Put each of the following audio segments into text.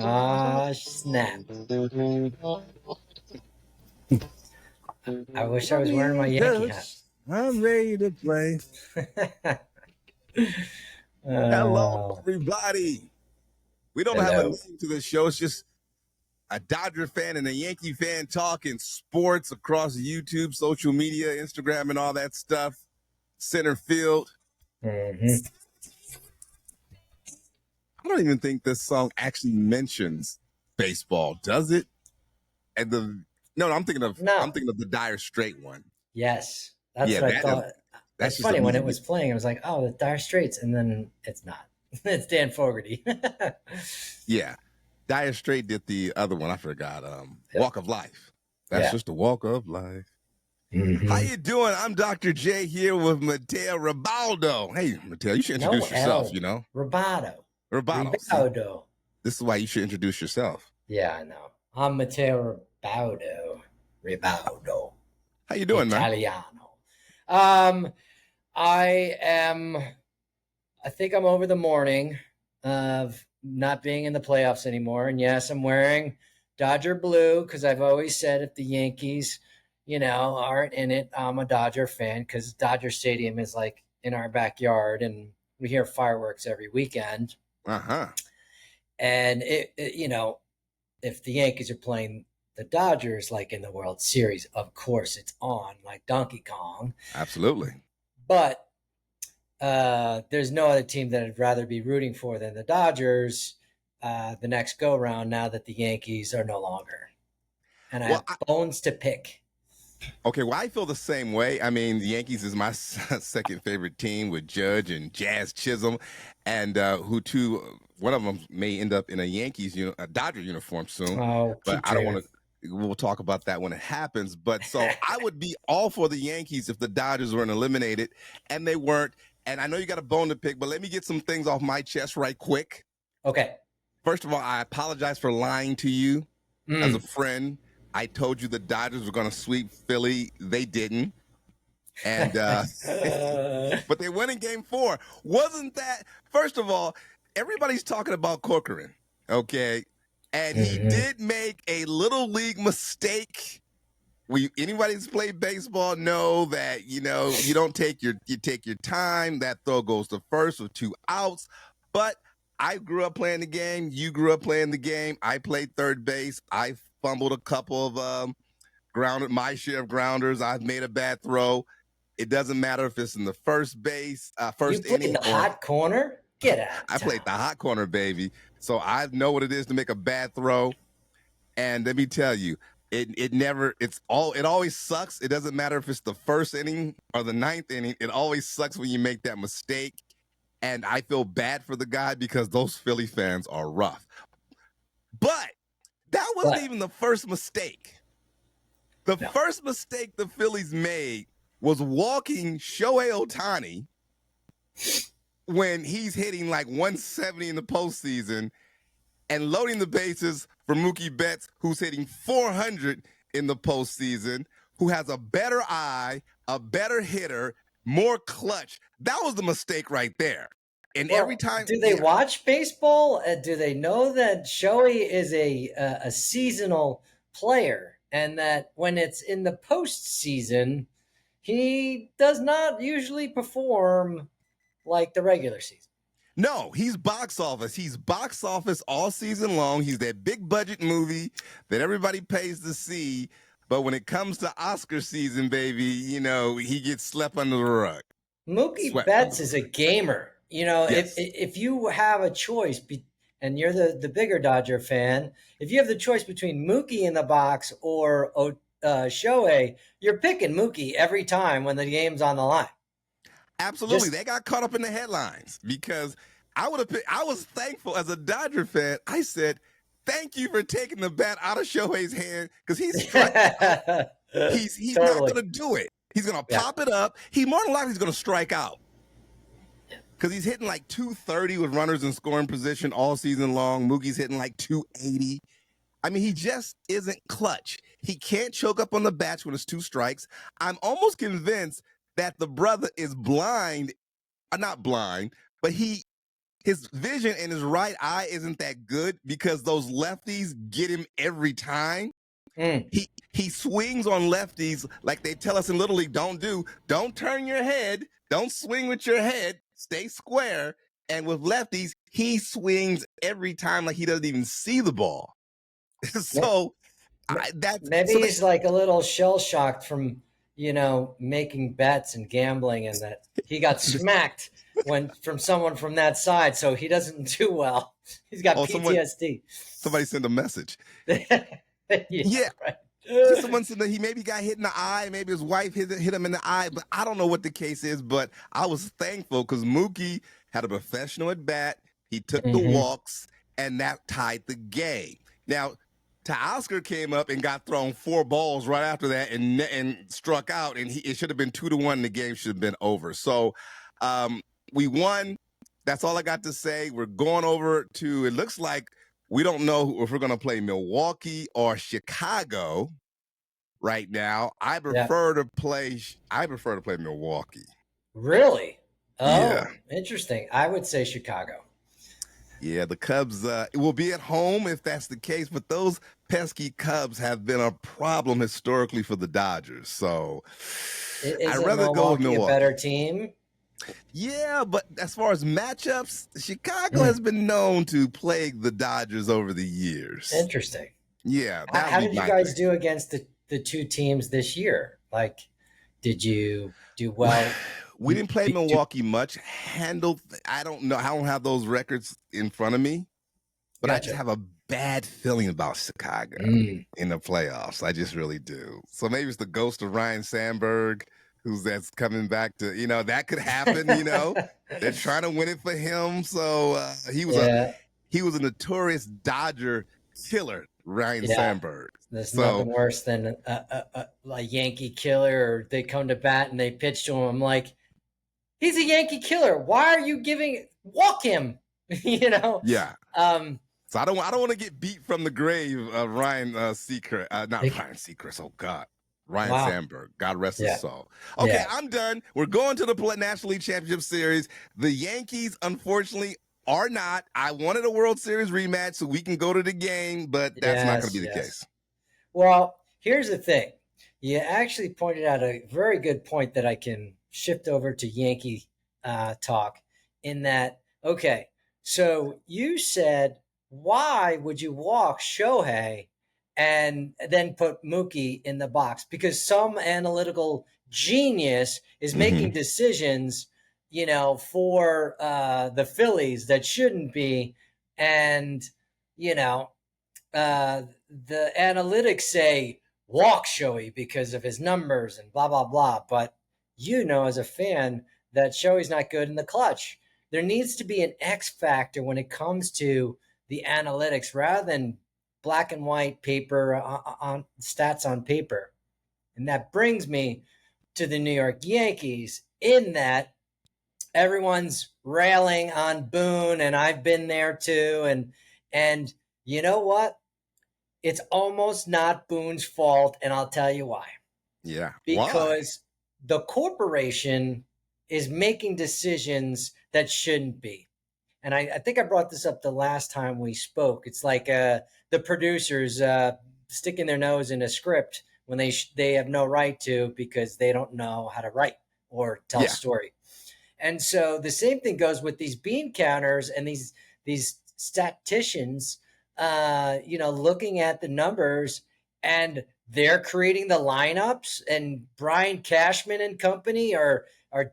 Ah, snap. I wish I was wearing my Yankee hat. I'm ready to play. Hello, Oh, everybody. We don't have a hello. name to this show. It's just a Dodger fan and a Yankee fan talking sports across YouTube, social media, Instagram, and all that stuff. Center field. Mm-hmm. I don't even think this song actually mentions baseball, does it? And I'm thinking of No. the Dire Straight one. Yes. That's Yeah, what I thought. that's It's just a funny when it music. was playing, I was like, oh, the Dire Straits. And then it's not. It's Dan Fogerty. Yeah, Dire Straight did the other one. I forgot. Yep. Walk of Life. That's Yeah. just a walk of life. How Mm-hmm. you doing? I'm Dr. J here with Mateo Ribaldo. Hey, Mateo, you should No introduce yourself, L. Roboto. Ribaldo. See, Ribaudo. this is why you should introduce yourself. Yeah, I know. I'm Matteo Ribaudo. Ribaudo. How you doing, man? Italiano. Um, I am. I think I'm over the mourning of not being in the playoffs anymore. And yes, I'm wearing Dodger blue because I've always said if the Yankees, aren't in it, I'm a Dodger fan because Dodger Stadium is like in our backyard and we hear fireworks every weekend. Uh-huh. And if the Yankees are playing the Dodgers like in the World Series, of course it's on like Donkey Kong. Absolutely. But there's no other team that I'd rather be rooting for than the Dodgers the next go round now that the Yankees are no longer. And I have bones to pick. Okay, well, I feel the same way. I mean, the Yankees is my second favorite team with Judge and Jazz Chisholm, and one of them may end up in a Dodger uniform soon. Oh, but I don't want to. We'll talk about that when it happens. But so I would be all for the Yankees if the Dodgers weren't eliminated, and they weren't. And I know you got a bone to pick, but let me get some things off my chest right quick. Okay. First of all, I apologize for lying to you as a friend. I told you the Dodgers were going to sweep Philly. They didn't. And but they went in game 4. Wasn't that, first of all, everybody's talking about Corcoran, okay? And he did make a little league mistake. Anybody that's played baseball know that, you don't take you take your time. That throw goes to first with 2 outs. But I grew up playing the game. You grew up playing the game. I played third base. I fumbled a couple of my share of grounders. I've made a bad throw. It doesn't matter if it's in the first base, first you inning, played the hot corner. Get out! I played the hot corner, baby. So I know what it is to make a bad throw. And let me tell you, it always sucks. It doesn't matter if it's the first inning or the 9th inning. It always sucks when you make that mistake. And I feel bad for the guy because those Philly fans are rough. But that wasn't even the first mistake. The first mistake the Phillies made was walking Shohei Ohtani when he's hitting like 170 in the postseason and loading the bases for Mookie Betts, who's hitting 400 in the postseason, who has a better eye, a better hitter, more clutch. That was the mistake right there. And every time, do they watch baseball? Do they know that Shohei is a seasonal player, and that when it's in the postseason, he does not usually perform like the regular season? No, he's box office. He's box office all season long. He's that big budget movie that everybody pays to see. But when it comes to Oscar season, baby, he gets swept under the rug. Mookie Betts is a gamer. Yes. If you have a choice, and you're the bigger Dodger fan, if you have the choice between Mookie in the box or Shohei, you're picking Mookie every time when the game's on the line. Absolutely. They got caught up in the headlines because I was thankful as a Dodger fan. I said, thank you for taking the bat out of Shohei's hand because he's he's totally not going to do it. He's going to pop it up. He more than likely is going to strike out because he's hitting like 230 with runners in scoring position all season long. Mookie's hitting like 280. I mean, he just isn't clutch. He can't choke up on the bats when it's 2 strikes. I'm almost convinced that the brother is blind, not blind, but he his vision in his right eye isn't that good because those lefties get him every time. Mm. He swings on lefties like they tell us in Little League, don't turn your head, don't swing with your head, stay square. And with lefties, he swings every time like he doesn't even see the ball. So Maybe he's like a little shell shocked from, making bets and gambling, and that he got smacked from someone from that side, so he doesn't do well. He's got PTSD. Somebody send a message. Yeah. Right. Someone said that he maybe got hit in the eye, maybe his wife hit him in the eye, but I don't know what the case is. But I was thankful because Mookie had a professional at bat. He took the walks, and that tied the game. Now, Teoscar came up and got thrown 4 balls right after that and struck out, and it should have been 2-1. The game should have been over. So we won. That's all I got to say. We're going over to, it looks like we don't know if we're going to play Milwaukee or Chicago right now. I prefer to play Milwaukee. Really? Oh, yeah. Interesting. I would say Chicago. Yeah, the Cubs will be at home if that's the case, but those pesky Cubs have been a problem historically for the Dodgers. So I'd rather go with Milwaukee. A better team? Yeah, but as far as matchups, Chicago has been known to plague the Dodgers over the years. Interesting. Yeah. How did you guys do against the 2 teams this year? Like, did you do well? We didn't play Milwaukee much. I don't know. I don't have those records in front of me, but I just have a bad feeling about Chicago in the playoffs. I just really do. So maybe it's the ghost of Ryan Sandberg, that's coming back to, that could happen, They're trying to win it for him. So he was a notorious Dodger killer, Ryan Sandberg. There's nothing worse than a Yankee killer, or they come to bat and they pitch to him. I'm like, he's a Yankee killer. Why are you walk him? Yeah. So I don't want to get beat from the grave of Ryan Seacrest. Ryan Seacrest. Oh God. Ryan Sandberg. God rest his soul. Okay, I'm done. We're going to the National League Championship Series. The Yankees, unfortunately, are not. I wanted a World Series rematch so we can go to the game, but that's not going to be the case. Well, here's the thing. You actually pointed out a very good point that I can shift over to Yankee talk, in that, okay, so you said, why would you walk Shohei and then put Mookie in the box? Because some analytical genius is making decisions, for the Phillies that shouldn't be. And, the analytics say walk Shohei because of his numbers and blah, blah, blah. But as a fan, that Shohei's not good in the clutch. There needs to be an X factor when it comes to the analytics, rather than black and white paper on stats on paper. And that brings me to the New York Yankees, in that everyone's railing on Boone, and I've been there too. And you know what? It's almost not Boone's fault, and I'll tell you why. Yeah. Because the corporation is making decisions that shouldn't be. And I think I brought this up the last time we spoke. It's like the producers sticking their nose in a script when they have no right to, because they don't know how to write or tell a story. And so the same thing goes with these bean counters and these statisticians, looking at the numbers, and they're creating the lineups, and Brian Cashman and company are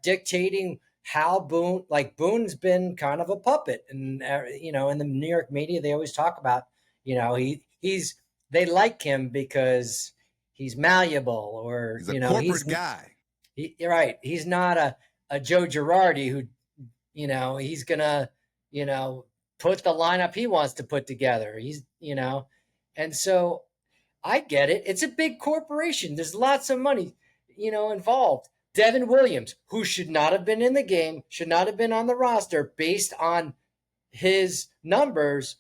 dictating how Boone's been kind of a puppet. And, in the New York media, they always talk about, they like him because he's malleable, or, he's a corporate guy. You're right. He's not a Joe Girardi who, he's going to, put the lineup he wants to put together. He's, and so I get it. It's a big corporation. There's lots of money, involved. Devin Williams, who should not have been in the game, should not have been on the roster based on his numbers.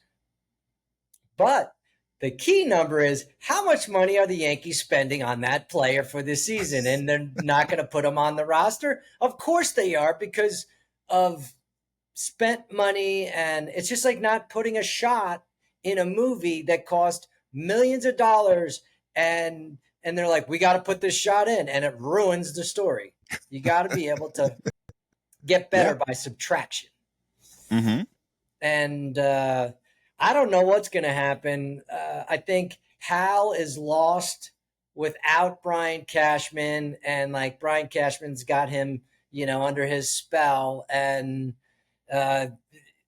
But the key number is, how much money are the Yankees spending on that player for this season? And they're not going to put him on the roster? Of course they are, because of spent money, and it's just like not putting a shot in a movie that cost millions of dollars, and they're like, we got to put this shot in, and it ruins the story. You got to be able to get better Yeah. by subtraction. Mm-hmm. And I don't know what's going to happen. I think Hal is lost without Brian Cashman, and like Brian Cashman's got him, under his spell, and uh,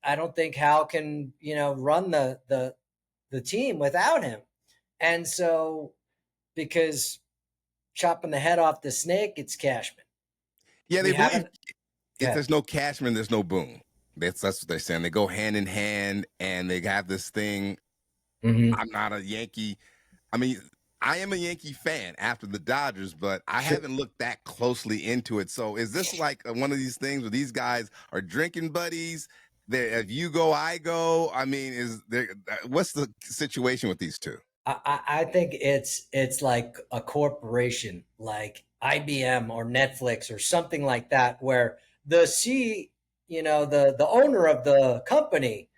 I don't think Hal can, run the team without him. And so, because chopping the head off the snake, it's Cashman. Yeah, they We believe haven't. if Yeah. there's no Cashman, there's no Boone. That's what they're saying. They go hand in hand, and they have this thing. Mm-hmm. I'm not a Yankee. I mean, I am a Yankee fan after the Dodgers, but I Sure. haven't looked that closely into it. So, is this like one of these things where these guys are drinking buddies? If you go, I go. I mean, is there? What's the situation with these two? I think it's like a corporation like IBM or Netflix or something like that, where the the owner of the company,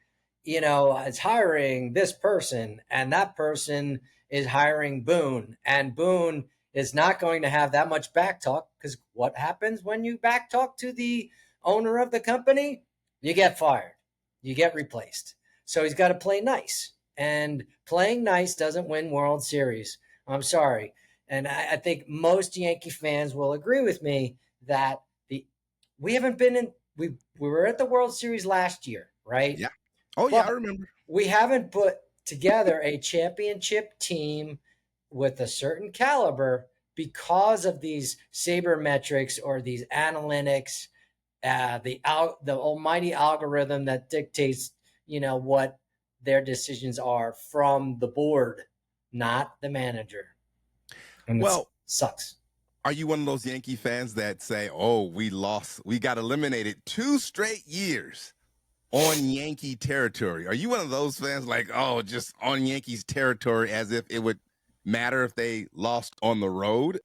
is hiring this person, and that person is hiring Boone, and Boone is not going to have that much back talk, because what happens when you back talk to the owner of the company? You get fired, you get replaced. So he's got to play nice, and playing nice doesn't win World Series. I'm sorry. And I think most Yankee fans will agree with me that the we haven't been in we were at the World Series last year, right? Yeah. Oh yeah, I But remember. we haven't put together a championship team with a certain caliber because of these sabermetrics or these analytics, the almighty algorithm that dictates, what their decisions are from the board, not the manager, and it Well, sucks. are you one of those Yankee fans that say, "Oh, we lost, we got eliminated 2 straight years on Yankee territory"? Are you one of those fans like, "Oh, just on Yankees territory," as if it would matter if they lost on the road?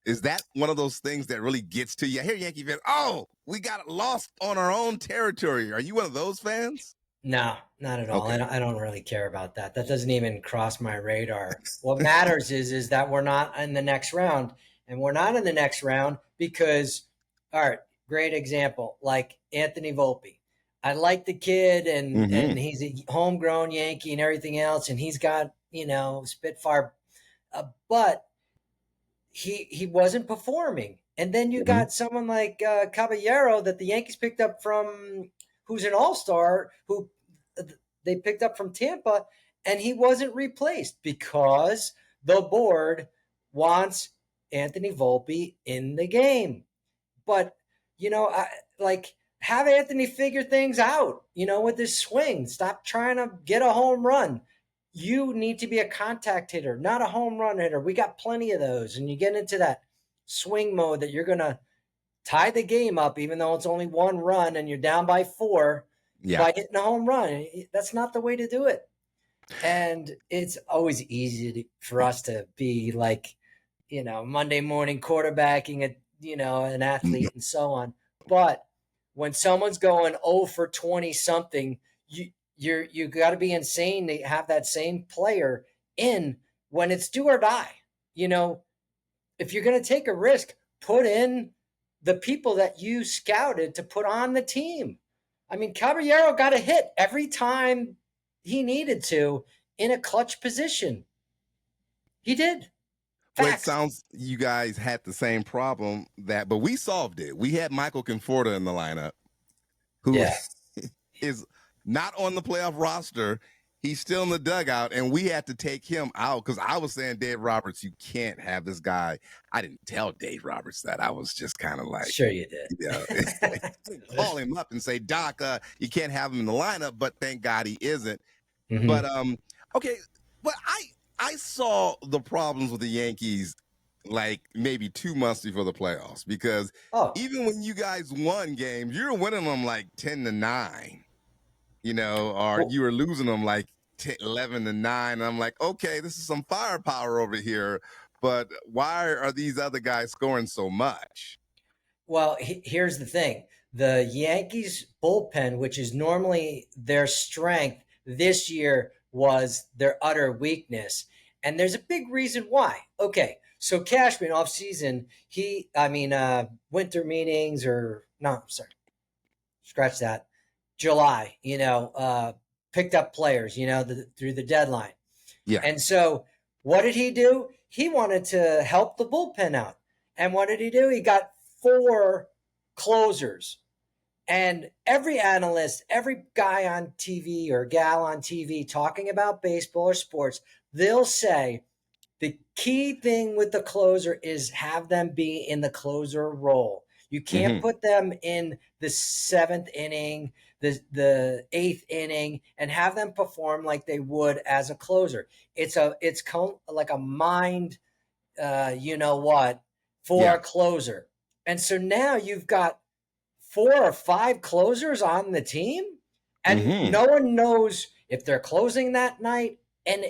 Is that one of those things that really gets to you? I hear Yankee fans, "Oh, we got lost on our own territory." Are you one of those fans? No, not at all. Okay. I don't really care about that. That doesn't even cross my radar. What matters is that we're not in the next round, and we're not in the next round because, all right, great example, like Anthony Volpe. I like the kid, and Mm-hmm. he's a homegrown Yankee and everything else, and he's got, Spitfire, but he wasn't performing. And then you Mm-hmm. got someone like Caballero that the Yankees picked up from, who's an all star, who they picked up from Tampa, and he wasn't replaced because the board wants Anthony Volpe in the game. But like, have Anthony figure things out, with his swing. Stop trying to get a home run. You need to be a contact hitter, not a home run hitter. We got plenty of those. And you get into that swing mode that you're going to tie the game up, even though it's only one run and you're down by four, Yeah. by hitting a home run. That's not the way to do it. And it's always easy for us to be like, Monday morning quarterbacking an athlete and so on. But when someone's going 0 for 20 something, you got to be insane to have that same player in when it's do or die. You know, if you're going to take a risk, put in the people that you scouted to put on the team. I mean, Caballero got a hit every time he needed to in a clutch position. He did. Well, it Facts. sounds you guys had the same problem but we solved it. We had Michael Conforto in the lineup, who Yeah. is not on the playoff roster. He's still in the dugout, and we had to take him out because I was saying, Dave Roberts, you can't have this guy. I didn't tell Dave Roberts that. I was just kind of like, Sure you did. you know, call him up and say, Doc, you can't have him in the lineup, but thank God he isn't. But Mm-hmm. okay, but I saw the problems with the Yankees like maybe 2 months before the playoffs, because Oh, even when you guys won games, you were winning them like 10-9, or well, you were losing them like 10, 11-9. And I'm like, okay, this is some firepower over here, but why are these other guys scoring so much? well, here's the thing. the Yankees bullpen, which is normally their strength, this year was their utter weakness. And there's a big reason why. Okay, so Cashman off season, winter meetings or no, sorry, scratch that. July, picked up players, through the deadline. Yeah. And so what did he do? He wanted to help the bullpen out. And what did he do? He got 4 closers. And every analyst, every guy on TV or gal on TV talking about baseball or sports, they'll say the key thing with the closer is have them be in the closer role. You can't Mm-hmm. put them in the 7th inning, the 8th inning, and have them perform like they would as a closer. It's like a mind, for Yeah. a closer. And so now you've got 4 or 5 closers on the team, and Mm-hmm. no one knows if they're closing that night. And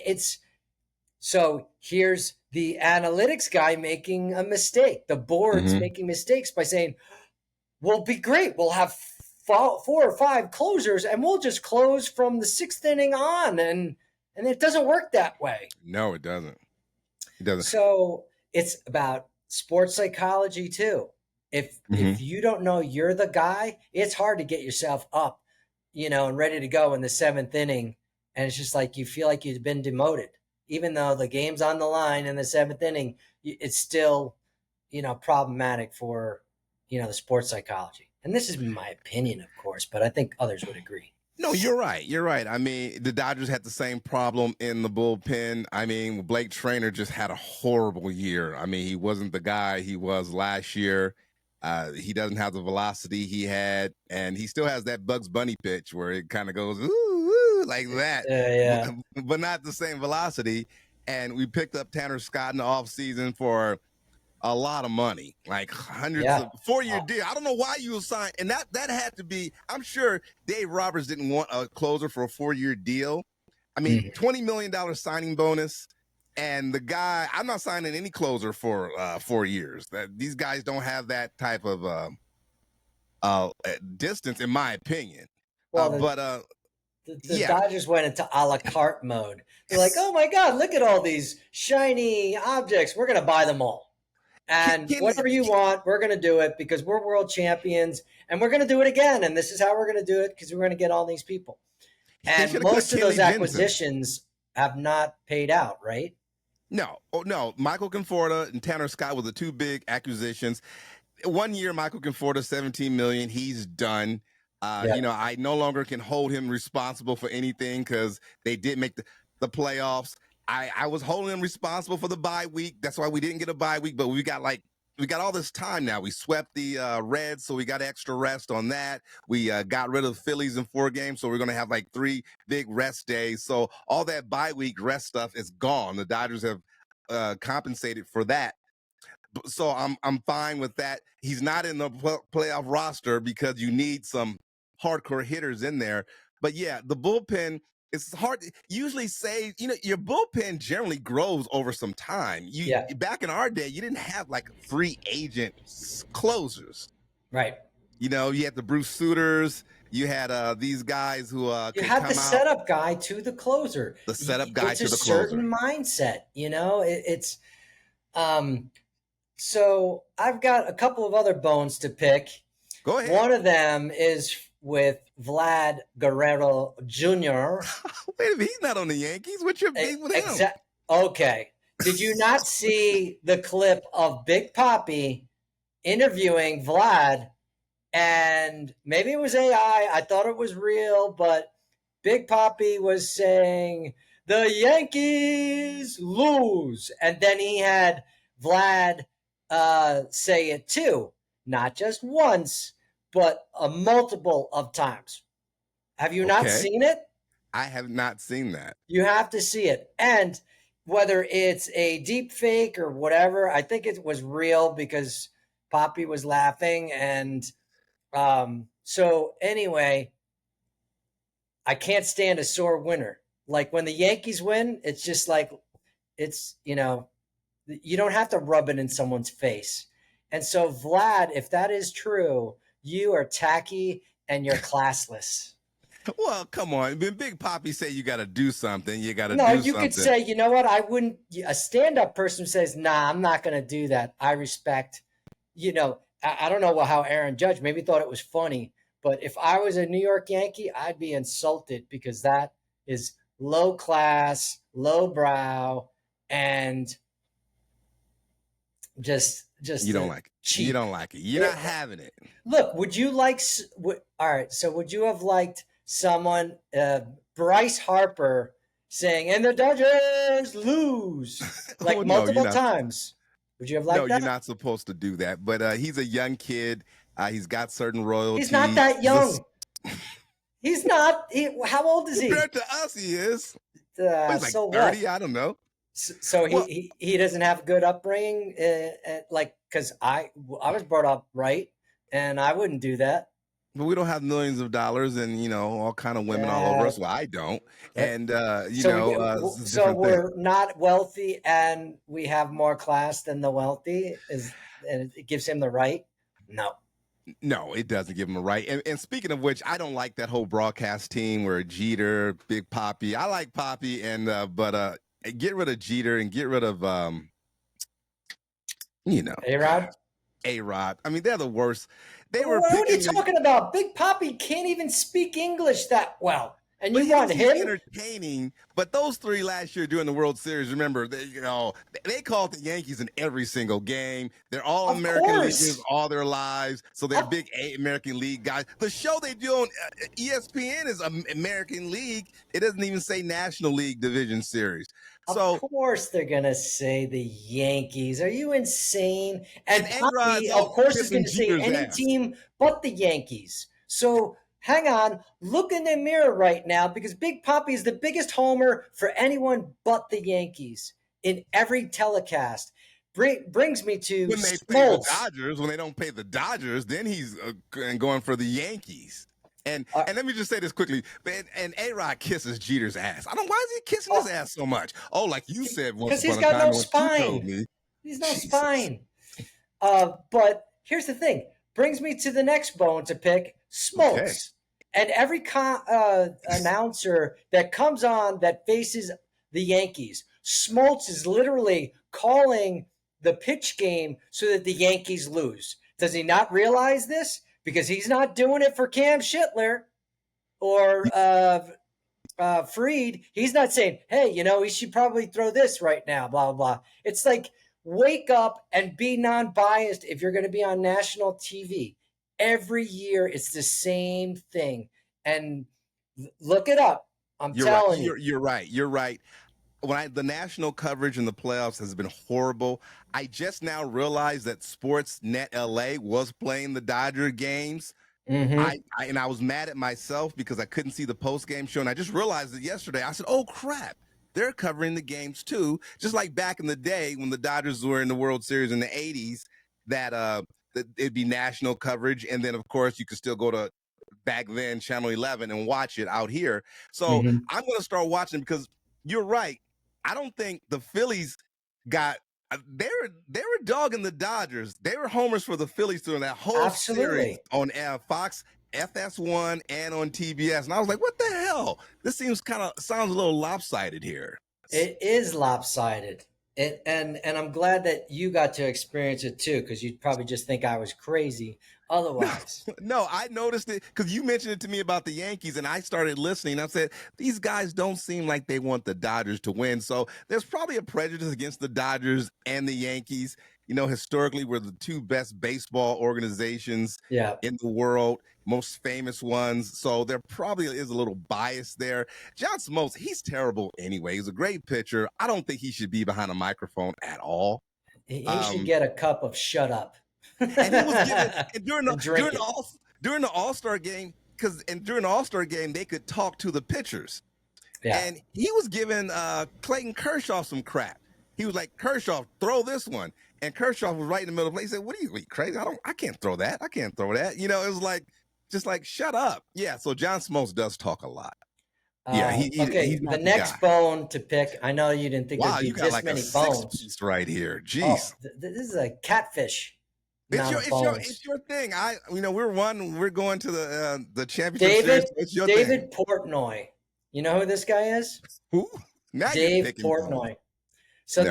so here's the analytics guy making a mistake. The board's Mm-hmm. making mistakes by saying, "We'll be great. We'll have 4 or 5 closers, and we'll just close from the 6th inning on." And it doesn't work that way. No, it doesn't. It doesn't. So it's about sports psychology too. If Mm-hmm. if you don't know you're the guy, it's hard to get yourself up, and ready to go in the 7th inning. And it's just like you feel like you've been demoted, even though the game's on the line in the 7th inning. It's still, problematic for, the sports psychology. And this is my opinion, of course, but I think others would agree. No, you're right. You're right. I mean, the Dodgers had the same problem in the bullpen. I mean, Blake Trainer just had a horrible year. I mean, he wasn't the guy he was last year. He doesn't have the velocity he had, and he still has that Bugs Bunny pitch where it kind of goes ooh, ooh, like that, Yeah. but not the same velocity. And we picked up Tanner Scott in the offseason for a lot of money, like hundreds Yeah. of 4-year deal. I don't know why you signed, and that had to be. I'm sure Dave Roberts didn't want a closer for a 4-year deal. I mean, $20 million signing bonus, and the guy. I'm not signing any closer for 4 years. That these guys don't have that type of distance, in my opinion. Well, But the yeah, Dodgers went into a la carte mode. They're like, oh my God, look at all these shiny objects. We're going to buy them all. And can, whatever you want, we're going to do it because we're world champions and we're going to do it again. And this is how we're going to do it because we're going to get all these people. they And should have cut most of Kenley those Jensen. acquisitions have not paid out, right? No, no. Michael Conforto and Tanner Scott were the 2 big acquisitions. 1 year, Michael Conforto, $17 million. He's done. Yeah. I no longer can hold him responsible for anything because they did make the playoffs. I was holding him responsible for the bye week. That's why we didn't get a bye week, but we got all this time now. We swept the Reds, so we got extra rest on that. We got rid of the Phillies in 4 games, so we're going to have like 3 big rest days. So all that bye week rest stuff is gone. The Dodgers have compensated for that. So I'm fine with that. He's not in the playoff roster because you need some hardcore hitters in there. But yeah, the bullpen, it's hard to usually say, your bullpen generally grows over some time. Yeah. Back in our day, you didn't have like free agent closers. Right. You had the Bruce Suitors. You had these guys who You could have come the out. setup guy to the closer. The setup guy It's to a the closer. certain mindset, it's so I've got a couple of other bones to pick. Go ahead. One of them is with Vlad Guerrero Jr. Wait a minute, he's not on the Yankees. What's your beef with him? Okay. Did you not see the clip of Big Papi interviewing Vlad? And maybe it was AI. I thought it was real, but Big Papi was saying the Yankees lose, and then he had Vlad say it too, not just once, but a multiple of times. Have you not seen it? I have not seen that. You have to see it. And whether it's a deep fake or whatever, I think it was real because Papi was laughing. And so anyway, I can't stand a sore winner. Like when the Yankees win, it's just like, you don't have to rub it in someone's face. And so Vlad, if that is true, You are tacky and you're classless. Well, come on. When Big Poppy say you got to do something, you got to No, do you could something. say, you know what? I wouldn't. A stand-up person says, "Nah, I'm not going to do that. I respect." I don't know how Aaron Judge maybe thought it was funny, but if I was a New York Yankee, I'd be insulted because that is low class, low brow, and You just don't like it. You cheap. don't like it. You're not It, having it. Look, would you like? All right, so would you have liked someone, Bryce Harper, saying, "And the Dodgers lose," Oh like no, you're multiple not. times? Would you have No, liked you're that? not supposed to do that. But he's a young kid. He's got certain He's not royalties. that young. He's not. How old is he? Compared to us, he is. Well, he's like So what? 30. I don't know. So Well, he doesn't have good upbringing, like because I was brought up right, and I wouldn't do that. but we don't have millions of dollars and all kind of women all over Uh, us. Well, I don't. uh, And it's a so different thing. we're not wealthy, and we have more class than the wealthy. And it gives him the right? No. No, it doesn't give him a right. And speaking of which, I don't like that whole broadcast team where Jeter, Big Poppy. I like Poppy, and but get rid of Jeter and get rid of A Rod. A-Rod. I mean, they're the worst. They were What are you picking the. talking about? Big Poppy can't even speak English that well, and But you at want least he's him? entertaining. But those three last year during the World Series, remember, they called the Yankees in every single game. They're all Of American leaguers course. all their lives, so they're Of big American League guys. The show they do on ESPN is American League. It doesn't even say National League Division Series. Of So course they're gonna say the Yankees. Are you insane? And and A-Rod's Poppy, of all course, is kissing gonna say Jeter's any ass. team but the Yankees. So hang on, look in the mirror right now because Big Poppy is the biggest homer for anyone but the Yankees in every telecast. Brings me to When they pay the Smoltz. Dodgers, when they don't pay the Dodgers, then he's going for the Yankees. And Uh, and let me just say this quickly. And A-Rod kisses Jeter's ass. I don't. Why is he kissing his oh, ass so much? Oh, like you said once because he's upon a got time, no once you told spine. me. He's no Jesus. spine. But here's the thing. Brings me to the next bone to pick, Okay. Smoltz. And every announcer that comes on that faces the Yankees, Smoltz is literally calling the pitch game so that the Yankees lose. Does he not realize this? Because he's not doing it for Cam Schittler or Freed. He's not saying, hey, he should probably throw this right now, blah, blah, blah. It's like, wake up and be non-biased if you're going to be on national TV. Every year, it's the same thing. And look it up. I'm You're right. telling you. You're right. You're right. The national coverage in the playoffs has been horrible. I just now realized that Sportsnet LA was playing the Dodger games. Mm-hmm. I was mad at myself because I couldn't see the post game show, and I just realized it yesterday. I said, "Oh crap, they're covering the games too." Just like back in the day when the Dodgers were in the World Series in the '80s, that it'd be national coverage, and then of course you could still go to back then Channel 11 and watch it out here. So Mm-hmm. I'm going to start watching because you're right. I don't think the Phillies got. They were dogging the Dodgers. They were homers for the Phillies during that whole series Absolutely. on Fox FS1 and on TBS, and I was like, "What the hell? This sounds a little lopsided here." It is lopsided. And I'm glad that you got to experience it too, because you'd probably just think I was crazy otherwise. No, I noticed it because you mentioned it to me about the Yankees, and I started listening. I said, these guys don't seem like they want the Dodgers to win. So there's probably a prejudice against the Dodgers and the Yankees. Historically, we're the two best baseball organizations Yeah. in the world, most famous ones. So there probably is a little bias there. John Smoltz, he's terrible anyway. He's a great pitcher. I don't think he should be behind a microphone at all. He should Um, get a cup of shut up. and he was given and And drink it. during the All-Star game during the All-Star game they could talk to the pitchers, Yeah. and he was giving Clayton Kershaw some crap. He was like, Kershaw, throw this one, and Kershaw was right in the middle of the play. He said, "What are you crazy? I can't throw that. I can't throw that." It was like just like shut up. Yeah. So John Smoltz does talk a lot. Yeah, Okay, he's the not the guy. next bone to pick. I know you didn't think Wow, there'd be you got this like a many six bones. piece right here. Oh, Jeez. this is a catfish. amount of bones. It's your thing. We're going to the championship series. David So it's your thing. David Portnoy. You know who this guy is? Who? Now you're Dave picking bones. Portnoy. So No.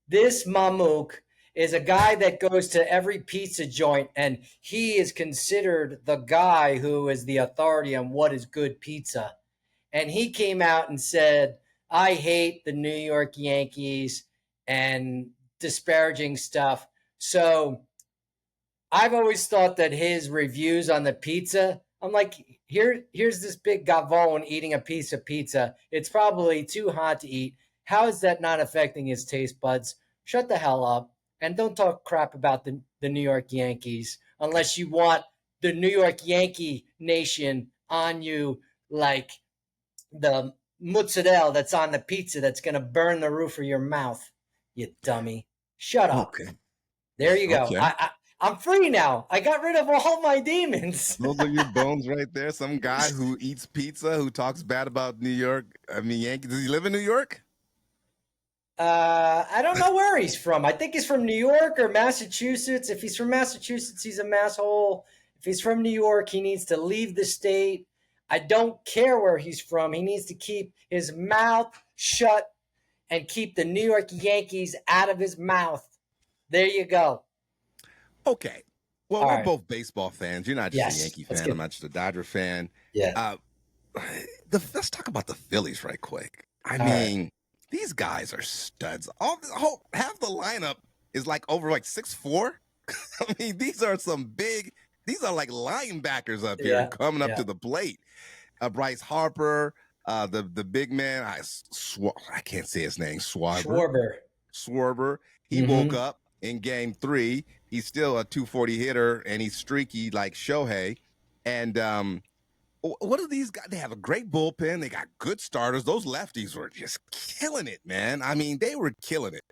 this Mamook is a guy that goes to every pizza joint, and he is considered the guy who is the authority on what is good pizza. And he came out and said, I hate the New York Yankees and disparaging stuff. So I've always thought that his reviews on the pizza, I'm like, here's this big gavone eating a piece of pizza. It's probably too hot to eat. How is that not affecting his taste buds? Shut the hell up and don't talk crap about the New York Yankees unless you want the New York Yankee nation on you like the mozzarella that's on the pizza that's going to burn the roof of your mouth, you dummy. Shut up. Okay. There you go. Okay. I'm free now. I got rid of all my demons. Those are your bones right there. Some guy who eats pizza, who talks bad about New York. I mean, Yankees. Does he live in New York? I don't know where he's from. I think he's from New York or Massachusetts. If he's from Massachusetts, he's a masshole. If he's from New York, he needs to leave the state. I don't care where he's from. He needs to keep his mouth shut and keep the New York Yankees out of his mouth. There you go. Okay. Well, All we're right. both baseball fans. You're not just Yes, a Yankee let's fan. get- I'm not just a Dodger fan. Yeah. Let's talk about the Phillies right quick. I All mean, these guys are studs. Half the lineup is like over like 6'4". I mean, these are like linebackers up here Yeah, coming up yeah. to the plate. Bryce Harper, the big man, I can't say his name, Schwarber. He woke up in game 3. He's still a 240 hitter, and he's streaky like Shohei. And what are these guys? They have a great bullpen. They got good starters. Those lefties were just killing it, man. I mean, they were killing it.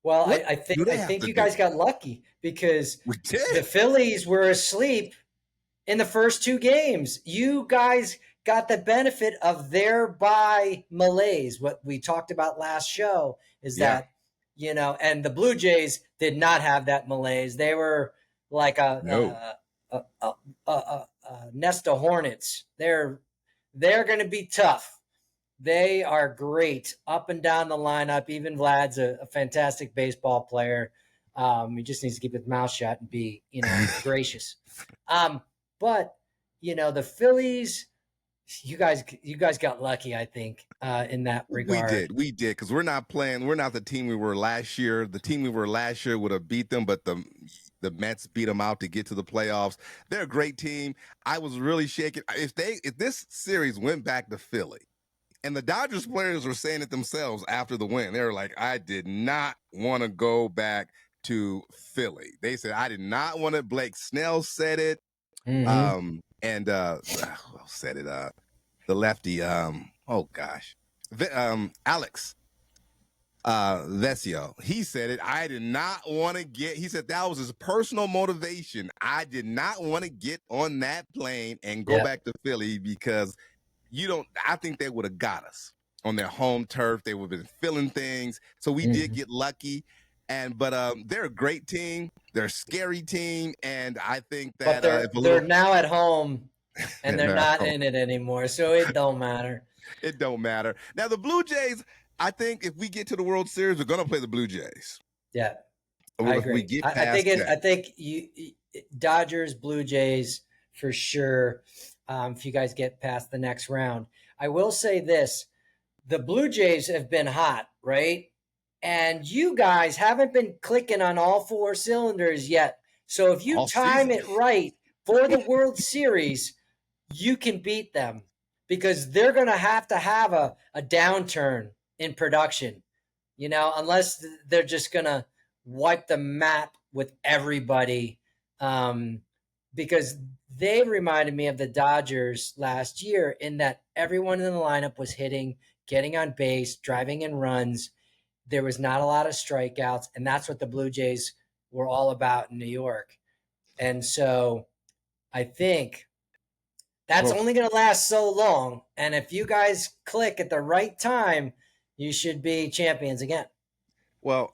Well, What I do they have think to you do? guys got lucky because We the did. Phillies were asleep in the first 2 games. You guys got the benefit of their bye malaise. What we talked about last show is Yeah. that, and the Blue Jays did not have that malaise. They were like a nest of hornets. They're going to be tough. They are great up and down the lineup. Even Vlad's a fantastic baseball player. He just needs to keep his mouth shut and be, gracious. But the Phillies, you guys got lucky, I think, in that regard. We did, because we're not the team we were last year. The team we were last year would have beat them, but the Mets beat them out to get to the playoffs. They're a great team. I was really shaking. If this series went back to Philly, and the Dodgers players were saying it themselves after the win, they were like, I did not want to go back to Philly. They said, I did not want to. Blake Snell said it. Mm-hmm. And who else said it? The lefty. Alex Vesio. He said it. I did not want to get. He said that was his personal motivation. I did not want to get on that plane and go back to Philly because I think they would have got us on their home turf. They would have been feeling things. So we did get lucky. But they're a great team. They're a scary team, and I think that they're now at home, and they're not in it anymore, so it don't matter. It don't matter. Now the Blue Jays. I think if we get to the World Series, we're gonna play the Blue Jays. Yeah, I agree. We get past I think you Dodgers, Blue Jays for sure. If you guys get past the next round, I will say this: the Blue Jays have been hot, right? And you guys haven't been clicking on all 4 cylinders yet. So if you time it right for the World Series, you can beat them because they're going to have a downturn in production, unless they're just going to wipe the map with everybody. Because they reminded me of the Dodgers last year in that everyone in the lineup was hitting, getting on base, driving in runs. There was not a lot of strikeouts, and that's what the Blue Jays were all about in New York. And so I think that's only going to last so long. And if you guys click at the right time, you should be champions again. Well,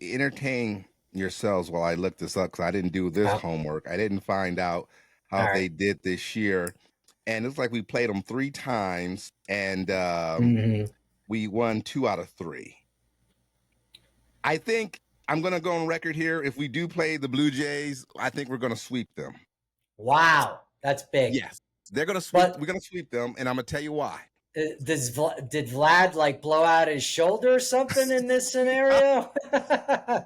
entertain yourselves while I look this up because I didn't do this Oh, homework. I didn't find out how all they right. did this year. And it's like we played them 3 times and Hmm. we won 2 out of 3. I think I'm going to go on record here. If we do play the Blue Jays, I think we're going to sweep them. Wow, that's big. Yes. They're going to sweep. But We're going to sweep them. And I'm going to tell you why. did Vlad like blow out his shoulder or something in this scenario?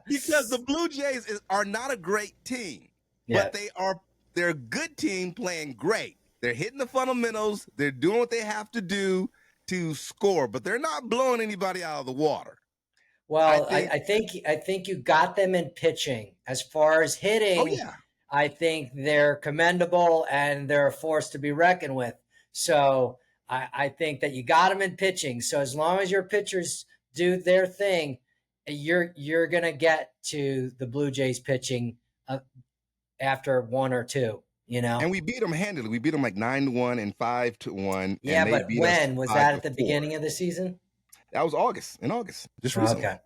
Because the Blue Jays are not a great team, Yeah. but they're a good team playing great. They're hitting the fundamentals. They're doing what they have to do to score, but they're not blowing anybody out of the water. I Well, think. I think you got them in pitching. As far as Oh hitting, yeah, I think they're commendable and they're a force to be reckoned with. So I think that you got them in pitching. So as long as your pitchers do their thing, you're gonna get to the Blue Jays pitching after one or two. You know. and we beat them handily. We beat them like 9-1 and 5-1, Yeah, and they but beat us when was five that to at the four. beginning of the season? That was in August, just recently. Okay.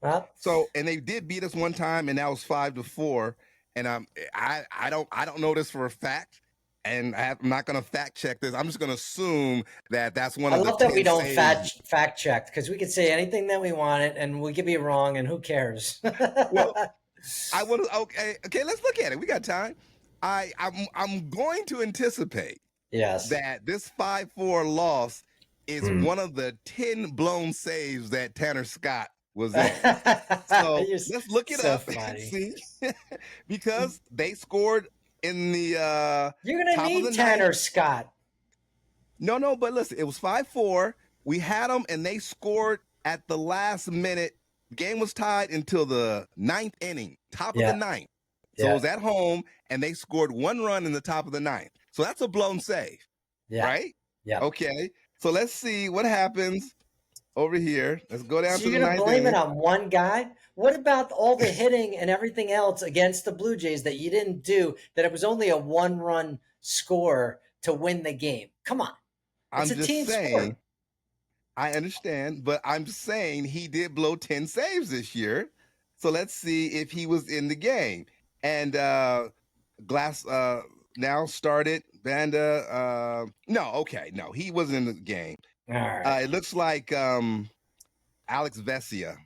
Well, So, and they did beat us one time, and that was 5-4. And I don't know this for a fact, and I'm not going to fact check this. I'm just going to assume that that's one I of the love that we 10 don't saves. fact check because we could say anything that we wanted and we could be wrong and who cares? Well, I would okay. Let's look at it. We got time. I'm going to anticipate Yes. that this 5-4 loss is Hmm. one of the 10 blown saves that Tanner Scott was in. So You're let's look it so up and funny. see, because they scored in the You're gonna top of the need ninth. Tanner Scott. No, but listen, it was 5-4. We had them, and they scored at the last minute. Game was tied until the 9th inning, top of the Yeah. 9th. So it Yeah. was at home, and they scored 1 run in the top of the 9th. So that's a blown save, Yeah. right? Yeah. Okay. So let's see what happens over here. Let's go down So to the you're gonna 9th blame it inning. on one guy? What about all the hitting and everything else against the Blue Jays that you didn't do? That it was only a one-run score to win the game. Come on, it's I'm a just team sport. saying, I understand, but I'm saying he did blow 10 saves this year. So let's see if he was in the game. And Glass now started. Banda, no, he wasn't in the game. All right. It looks like Alex Vesia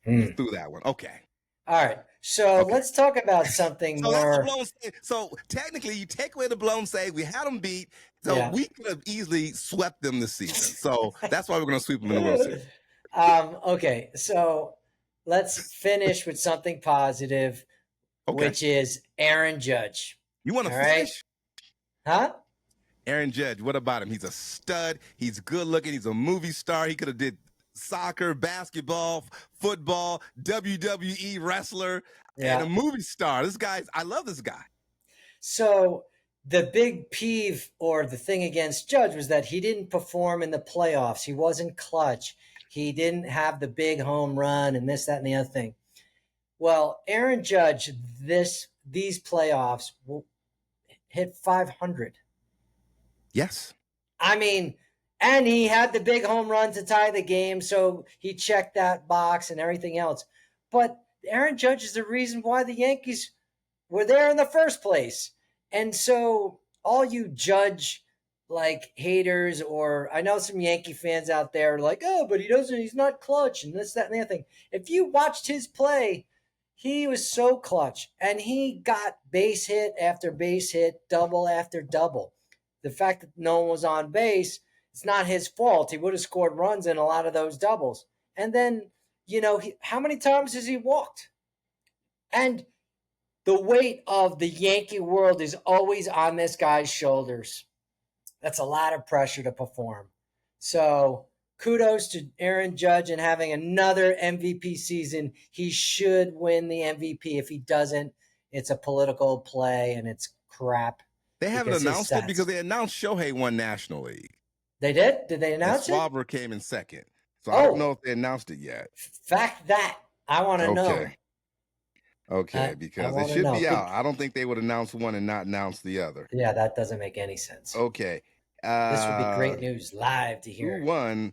Hmm. threw that one. Okay. All right. So Okay. let's talk about something So that's a more. blown save. So technically, you take away the blown save. We had them beat. So Yeah. we could have easily swept them this season. So that's why we're going to sweep them in the World Series. Okay. So let's finish with something positive, Okay. which is Aaron Judge. You want to All right. finish? Huh? Aaron Judge, what about him? He's a stud. He's good looking. He's a movie star. He could have did soccer, basketball, football, WWE wrestler, and a Yeah. movie star. I love this guy. So the big peeve or the thing against Judge was that he didn't perform in the playoffs. He wasn't clutch. He didn't have the big home run and this, that, and the other thing. Well, Aaron Judge, these playoffs will hit 500. Yes. I mean, and he had the big home run to tie the game, so he checked that box and everything else. But Aaron Judge is the reason why the Yankees were there in the first place. And so all you Judge like haters, or I know some Yankee fans out there are like, oh, but he's not clutch and this, that, and the other thing. If you watched his play, he was so clutch and he got base hit after base hit, double after double. The fact that no one was on base, it's not his fault. He would have scored runs in a lot of those doubles. And then, how many times has he walked? And the weight of the Yankee world is always on this guy's shoulders. That's a lot of pressure to perform. So kudos to Aaron Judge and having another MVP season. He should win the MVP. If he doesn't, it's a political play and it's crap. They haven't because his announced it stats. because they announced Shohei won National League. They did? Did they And announce it? Schwarber came in second. So I don't know if they announced it yet. Fact that. I want to know. Okay, because wanna it should be know. out. I don't think they would announce one and not announce the other. Yeah, that doesn't make any sense. Okay. This would be great news live to hear. Who won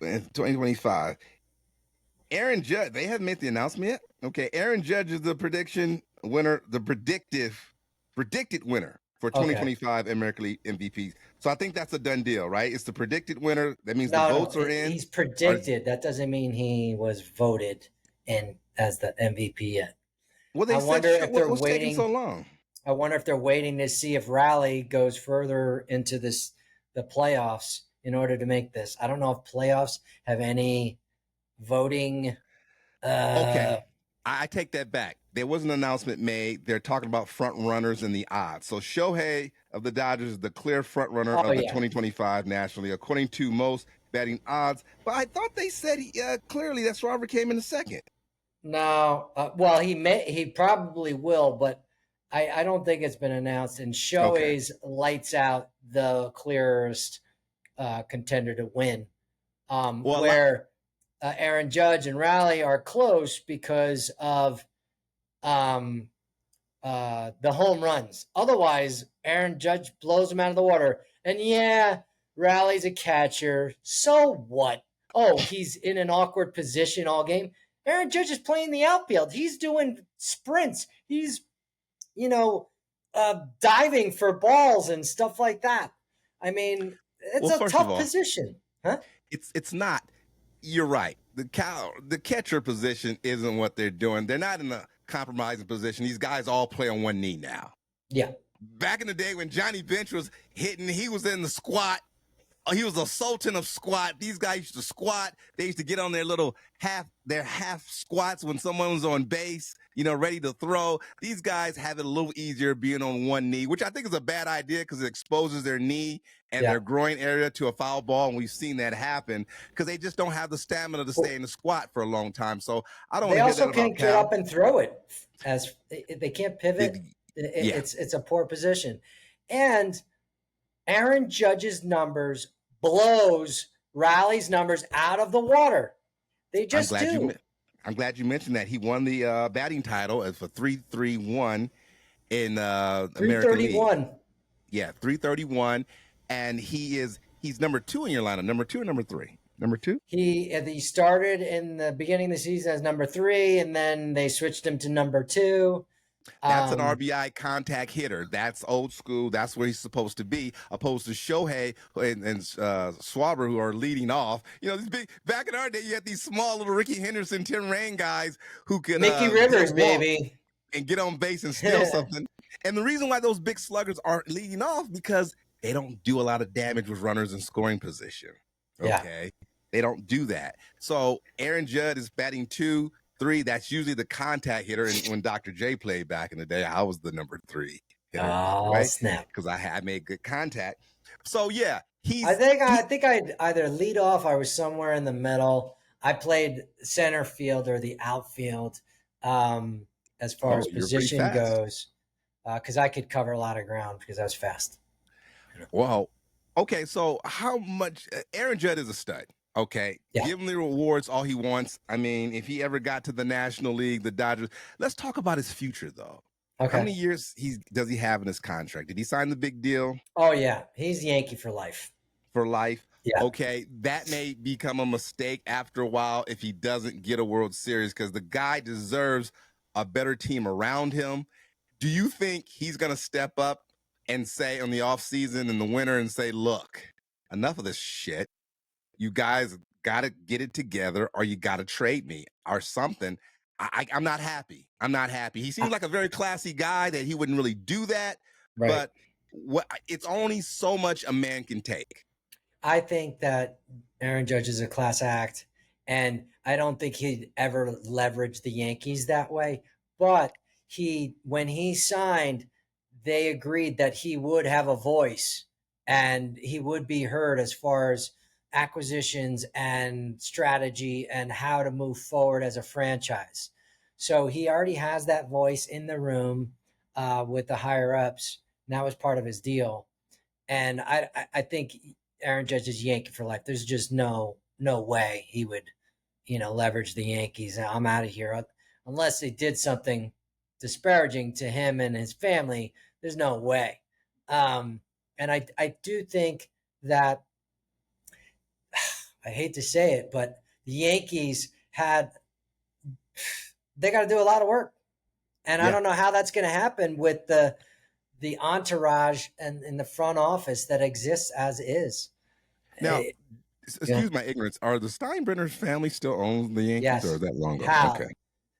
in 2025? Aaron Judge, they haven't made the announcement yet. Okay, Aaron Judge is the prediction winner, the predicted winner for Okay. 2025 American League MVP. So I think that's a done deal, right? It's the predicted winner. That means the No, votes are in. he's Or predicted. That doesn't mean he was voted in as the MVP yet. well, I they said wonder if they're what's taking so waiting. long? I wonder if they're waiting to see if Raleigh goes further into the playoffs in order to make this. I don't know if playoffs have any voting. Okay. I take that back. There was an announcement made. They're talking about front runners and the odds. So Shohei of the Dodgers is the clear front runner Oh of the yeah. 2025 nationally, according to most betting odds. But I thought they said clearly that Schwarber came in the second. No, well, he probably will, but I don't think it's been announced. And Okay. Shohei's lights out the clearest contender to win. Well, a lot. Where Aaron Judge and Raleigh are close because of um, the home runs. Otherwise, Aaron Judge blows him out of the water. And yeah, Raleigh's a catcher. So what? Oh, he's in an awkward position all game. Aaron Judge is playing the outfield. He's doing sprints. He's, you know, diving for balls and stuff like that. I mean, it's Well, a first of tough all, position, huh? it's not. You're right. The catcher position isn't what they're doing. They're not in a compromising position. These guys all play on one knee now. Yeah. Back in the day when Johnny Bench was hitting, he was in the squat. He was a sultan of squat. These guys used to squat. They used to get on their half squats when someone was on base, ready to throw. These guys have it a little easier being on one knee, which I think is a bad idea because it exposes their knee and their groin area to a foul ball. And we've seen that happen because they just don't have the stamina to stay in the squat for a long time. So I don't want They to hear that also about can't get Cal. up and throw it as they can't pivot. Yeah. It's a poor position. And Aaron Judge's numbers blows Raleigh's numbers out of the water. They just do. I'm glad you mentioned that. He won the batting title as for 331 in American League. Yeah, 331, and he's number 2 in your lineup. Number 2 or number 3? Number 2. He started in the beginning of the season as number 3, and then they switched him to number 2. That's an RBI contact hitter. That's old school. That's where he's supposed to be, opposed to Shohei and Schwarber, who are leading off. These big back in our day, you had these small little Ricky Henderson, Tim Raine guys who could Mickey Rivers, baby, and get on base and steal something. And the reason why those big sluggers aren't leading off because they don't do a lot of damage with runners in scoring position. Okay, they don't do that. So Aaron Judd is batting 2. 3, that's usually the contact hitter. And when Dr. J played back in the day, I was the number 3 hitter, by the way, snap! because I made good contact. So yeah, I think I'd either lead off. I was somewhere in the middle. I played center field or the outfield, as far as position goes, because I could cover a lot of ground because I was fast. Well, okay. So how much Aaron Judd is a stud? Okay, give him the rewards all he wants. I mean, if he ever got to the National League, the Dodgers. Let's talk about his future, though. Okay. How many years does he have in his contract? Did he sign the big deal? Oh yeah, he's Yankee for life. For life. Yeah. Okay, that may become a mistake after a while if he doesn't get a World Series because the guy deserves a better team around him. Do you think he's going to step up and say on the offseason in the winter and say, look, enough of this shit. You guys got to get it together or you got to trade me or something. I'm not happy. I'm not happy. He seems like a very classy guy that he wouldn't really do that. Right. But it's only so much a man can take. I think that Aaron Judge is a class act, and I don't think he'd ever leverage the Yankees that way. But when he signed, they agreed that he would have a voice and he would be heard as far as acquisitions and strategy and how to move forward as a franchise. So he already has that voice in the room with the higher ups. And that was part of his deal. And I think Aaron Judge is Yankee for life. There's just no way he would, leverage the Yankees. I'm out of here unless they did something disparaging to him and his family. There's no way. And I do think that I hate to say it, but the Yankees had they got to do a lot of work. And I Yeah. don't know how that's going to happen with the entourage and in the front office that exists as is. Now, Eh, yeah. excuse my ignorance. Are the Steinbrenner family still owns the Yankees, or Yes. is that long gone? Okay.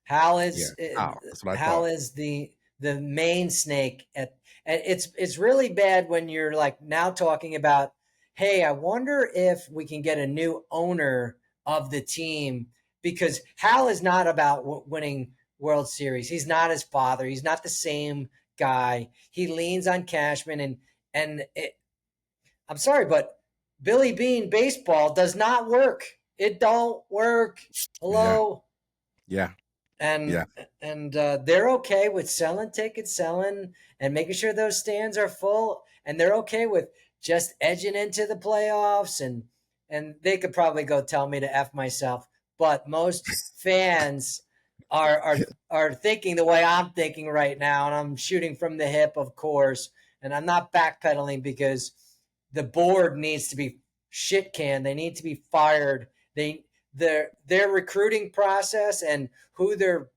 Hal. Hal Yeah. is Oh, that's what I Hal thought. is the main snake at, and it's really bad when you're like now talking about, hey, I wonder if we can get a new owner of the team, because Hal is not about winning World Series. He's not his father. He's not the same guy. He leans on Cashman, and I'm sorry, but Billy Bean baseball does not work. It don't work. Yeah. Hello. Yeah. and Yeah. and they're okay with selling tickets, selling and making sure those stands are full, and they're okay with just edging into the playoffs, and they could probably go tell me to f myself, but most fans are thinking the way I'm thinking right now, and I'm shooting from the hip, of course, and I'm not backpedaling because the board needs to be shit canned. They need to be fired. Their recruiting process and who they're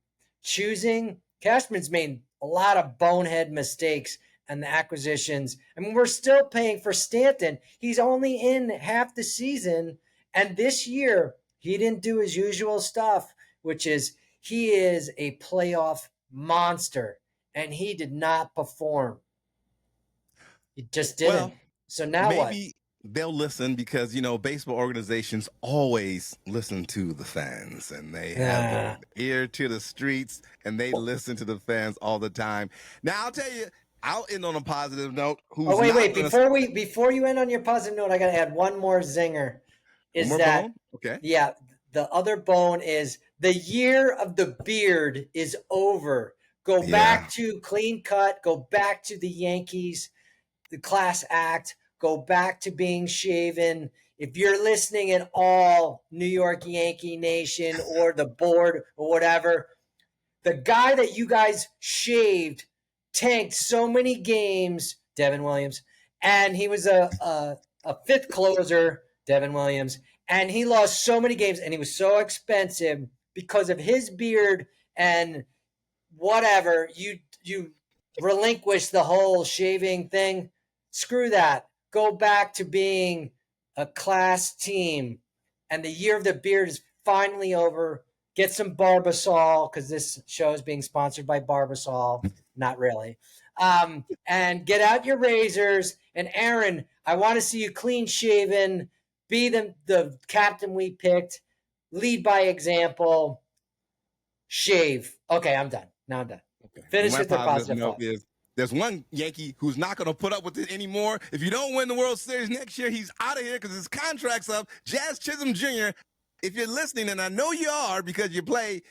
choosing. Cashman's made a lot of bonehead mistakes and the acquisitions. I mean, we're still paying for Stanton. He's only in half the season, and this year he didn't do his usual stuff, which is he is a playoff monster, and he did not perform. He just didn't. Well, So now what? maybe they'll listen because baseball organizations always listen to the fans, and they have Uh, an ear to the streets, and they listen to the fans all the time. Now I'll tell you, I'll end on a positive note. Oh Who's wait, not wait! going to Before you end on your positive note, I got to add one more zinger. one Is more that, bone? Okay. yeah? The other bone is the year of the beard is over. Go Yeah. back to clean cut. Go back to the Yankees, the class act. Go back to being shaven. If you're listening at all, New York Yankee Nation or the board or whatever, the guy that you guys shaved tanked so many games, Devin Williams, and he was a fifth closer, Devin Williams, and he lost so many games, and he was so expensive because of his beard and whatever. You relinquish the whole shaving thing. Screw that. Go back to being a class team. And the year of the beard is finally over. Get some Barbasol, because this show is being sponsored by Barbasol. Not really. And get out your razors. And Aaron, I want to see you clean shaven. Be the captain we picked. Lead by example. Shave. Okay, I'm done. Now I'm done. Okay. And Finish my with their positive positive note thought. is there's one Yankee who's not going to put up with it anymore. If you don't win the World Series next year, he's out of here because his contract's up. Jazz Chisholm Jr., if you're listening, and I know you are because you play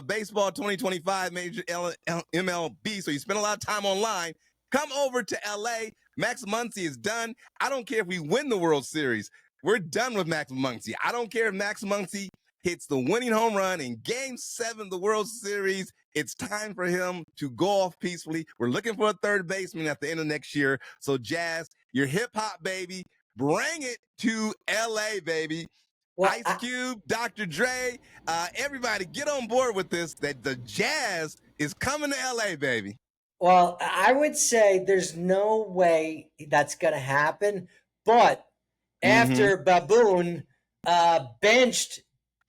baseball 2025 Major MLB, so you spend a lot of time online, come over to LA. Max Muncy is done. I don't care if we win the World Series. We're done with Max Muncy. I don't care if Max Muncy hits the winning home run in Game 7 of the World Series. It's time for him to go off peacefully. We're looking for a third baseman at the end of next year. So, Jazz, your hip hop baby, bring it to LA, baby. Well, Ice Cube, Dr. Dre, everybody get on board with this, that the Jazz is coming to LA, baby. I would say there's no way that's going to happen. But Mm-hmm. after Baboon benched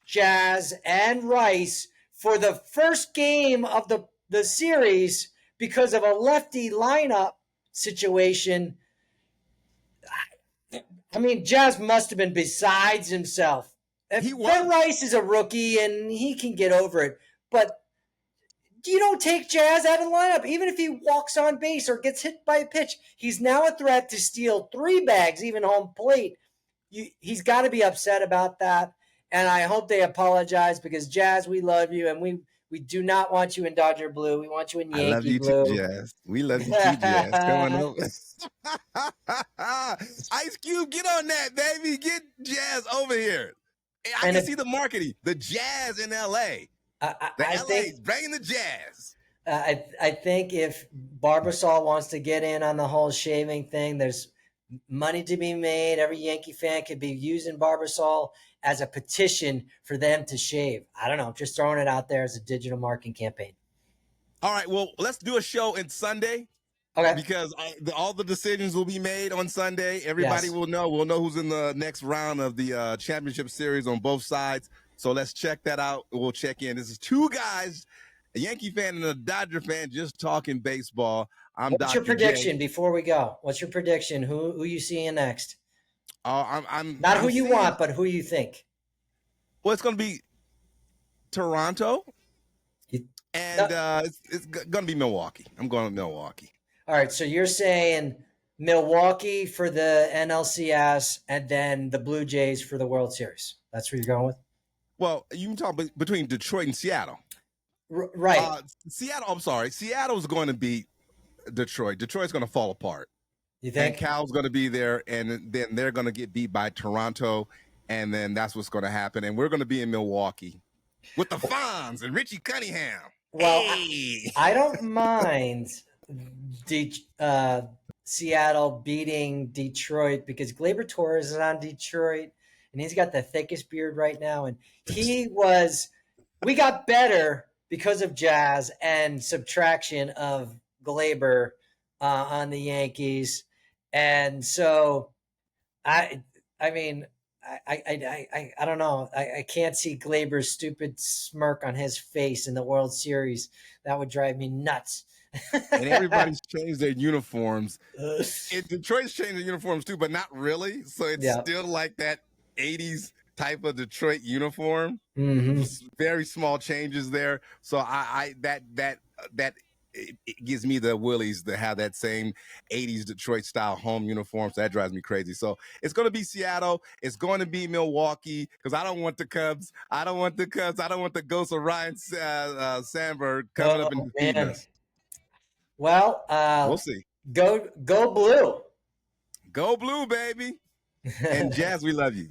Jazz and Rice for the first game of the series because of a lefty lineup situation, I mean, Jazz must have been besides himself. He Ben was. Rice is a rookie and he can get over it. But you don't take Jazz out of the lineup. Even if he walks on base or gets hit by a pitch, he's now a threat to steal 3 bags, even home plate. He's got to be upset about that. And I hope they apologize, because Jazz, we love you, and we do not want you in Dodger blue. We want you in I love Yankee you too, blue. Jazz. We love you too, Jazz. Come on over. Ice Cube, get on that, baby. Get Jazz over here. I And can if see the marketing. The Jazz in LA. The I LA's think bringing the Jazz. I think if Barbasol wants to get in on the whole shaving thing, there's money to be made. Every Yankee fan could be using Barbasol as a petition for them to shave. I don't know, just throwing it out there as a digital marketing campaign. All right, well, let's do a show on Sunday Okay. because all the decisions will be made on Sunday. Everybody Yes. will know. We'll know who's in the next round of the championship series on both sides. So let's check that out. We'll check in. This is two guys, a Yankee fan and a Dodger fan, just talking baseball. I'm What's your Dr. J. prediction before we go? What's your prediction? Who you seeing next? Not who I'm you seeing. want, but who you think. Well, it's going to be Toronto, You, and no, it's going to be Milwaukee. I'm going to Milwaukee. all right, so you're saying Milwaukee for the NLCS and then the Blue Jays for the World Series. That's where you're going with? Well, you can talk between Detroit and Seattle. Right. Seattle. I'm sorry. Seattle's going to beat Detroit. Detroit's going to fall apart. You And think? Cal's going to be there, and then they're going to get beat by Toronto, and then that's what's going to happen. And we're going to be in Milwaukee with the Fonz and Richie Cunningham. Well, Hey! I don't mind Seattle beating Detroit because Gleyber Torres is on Detroit and he's got the thickest beard right now. And we got better because of Jazz and subtraction of Gleyber on the Yankees. And so I mean, I don't know. I can't see Glaber's stupid smirk on his face in the World Series. That would drive me nuts. And everybody's changed their uniforms. Detroit's changed their uniforms too, but not really. So it's still like that 80s type of Detroit uniform. Mm-hmm. Very small changes there. So that it gives me the willies to have that same 80s Detroit style home uniform. So that drives me crazy. So it's going to be Seattle. It's going to be Milwaukee because I don't want the Cubs. I don't want the ghost of Ryan Sandberg coming up and defeating us. Well, we'll see. Go blue. Go blue, baby. And Jazz, we love you.